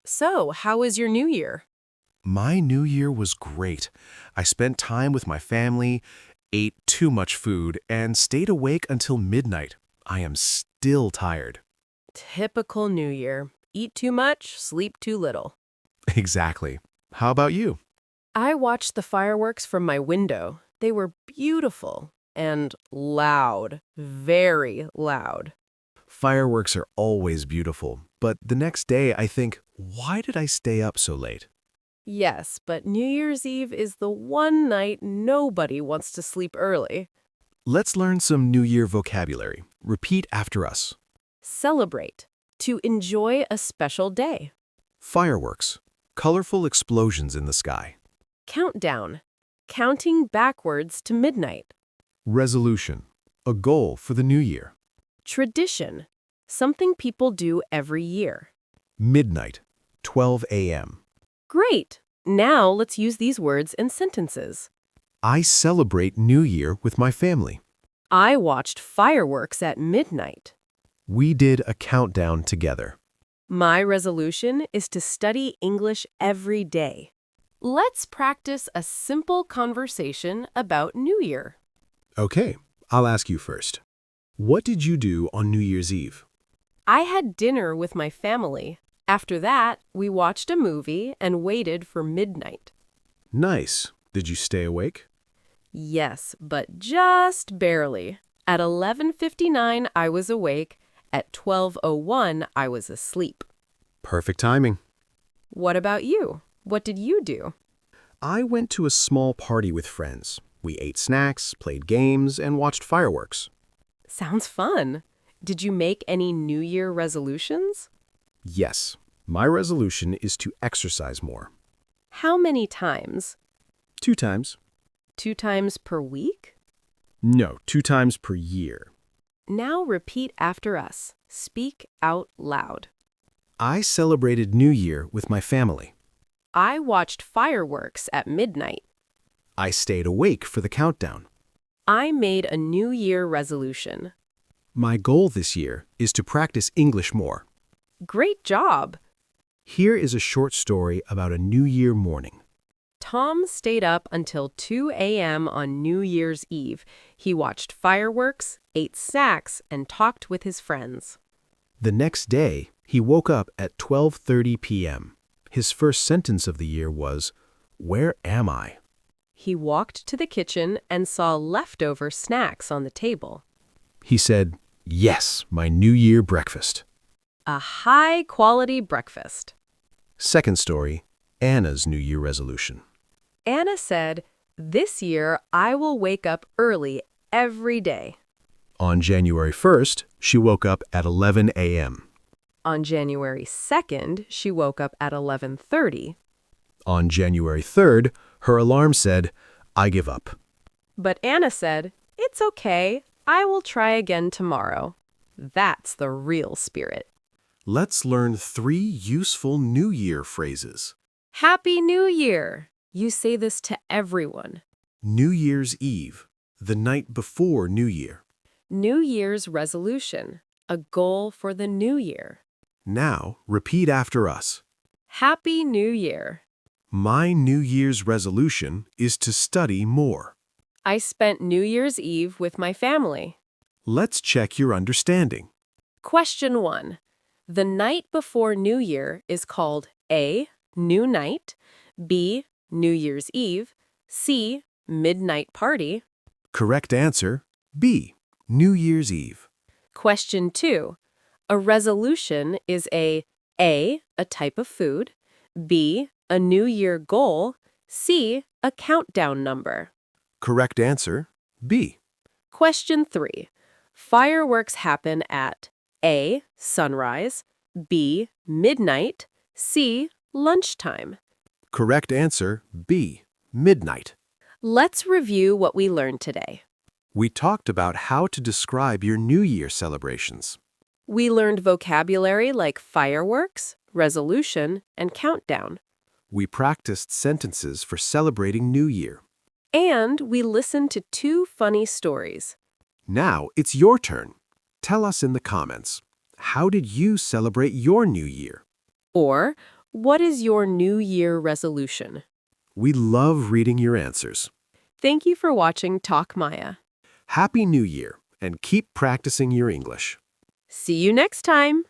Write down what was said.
So, how was your new year? My New Year was great. I spent time with my family, ate too much food, and stayed awake until midnight. I am still tired. Typical New Year. Eat too much, sleep too little. Exactly. How about you? I watched the fireworks from my window. They were beautiful and loud, very loud. Fireworks are always beautiful, but the next day I think, why did I stay up so late? Yes, but New Year's Eve is the one night nobody wants to sleep early. Let's learn some New Year vocabulary. Repeat after us. Celebrate. To enjoy a special day. Fireworks. Colorful explosions in the sky. Countdown. Counting backwards to midnight. Resolution. A goal for the new year. Tradition. Something people do every year. Midnight. 12 a.m. Great! Now let's use these words in sentences. I celebrate New Year with my family. I watched fireworks at midnight. We did a countdown together. My resolution is to study English every day. Let's practice a simple conversation about New Year. Okay, I'll ask you first. What did you do on New Year's Eve? I had dinner with my family. After that, we watched a movie and waited for midnight. Nice. Did you stay awake? Yes, but just barely. At 11:59, I was awake. At 12:01, I was asleep. Perfect timing. What about you? What did you do? I went to a small party with friends. We ate snacks, played games, and watched fireworks. Sounds fun. Did you make any New Year resolutions? Yes, my resolution is to exercise more. How many times? 2 times. 2 times per week? No, 2 times per year. Now repeat after us. Speak out loud. I celebrated New Year with my family. I watched fireworks at midnight. I stayed awake for the countdown. I made a New Year resolution. My goal this year is to practice English more. Great job! Here is a short story about a New Year morning. Tom stayed up until 2 a.m. on New Year's Eve. He watched fireworks, ate snacks, and talked with his friends. The next day, he woke up at 12:30 p.m. His first sentence of the year was, "Where am I?" He walked to the kitchen and saw leftover snacks on the table. He said, "Yes, my New Year breakfast." A high-quality breakfast. Second story, Anna's New Year resolution. Anna said, "This year I will wake up early every day." On January 1st, she woke up at 11 a.m. On January 2nd, she woke up at 11:30. On January 3rd, her alarm said, "I give up." But Anna said, "It's okay. I will try again tomorrow." That's the real spirit. Let's learn 3 useful New Year phrases. Happy New Year! You say this to everyone. New Year's Eve, the night before New Year. New Year's resolution, a goal for the new year. Now, repeat after us. Happy New Year! My New Year's resolution is to study more. I spent New Year's Eve with my family. Let's check your understanding. Question 1. The night before New Year is called A. New Night, B. New Year's Eve, C. Midnight Party. Correct answer, B. New Year's Eve. Question 2. A resolution is a type of food, B. A New Year goal, C. A countdown number. Correct answer, B. Question 3. Fireworks happen at A. Sunrise, B. Midnight, C. Lunchtime. Correct answer, B. Midnight. Let's review what we learned today. We talked about how to describe your New Year celebrations. We learned vocabulary like fireworks, resolution, and countdown. We practiced sentences for celebrating New Year. And we listened to 2 funny stories. Now it's your turn. Tell us in the comments, how did you celebrate your New Year? Or, What is your New Year resolution? We love reading your answers. Thank you for watching Talk Maya. Happy New Year, and keep practicing your English. See you next time!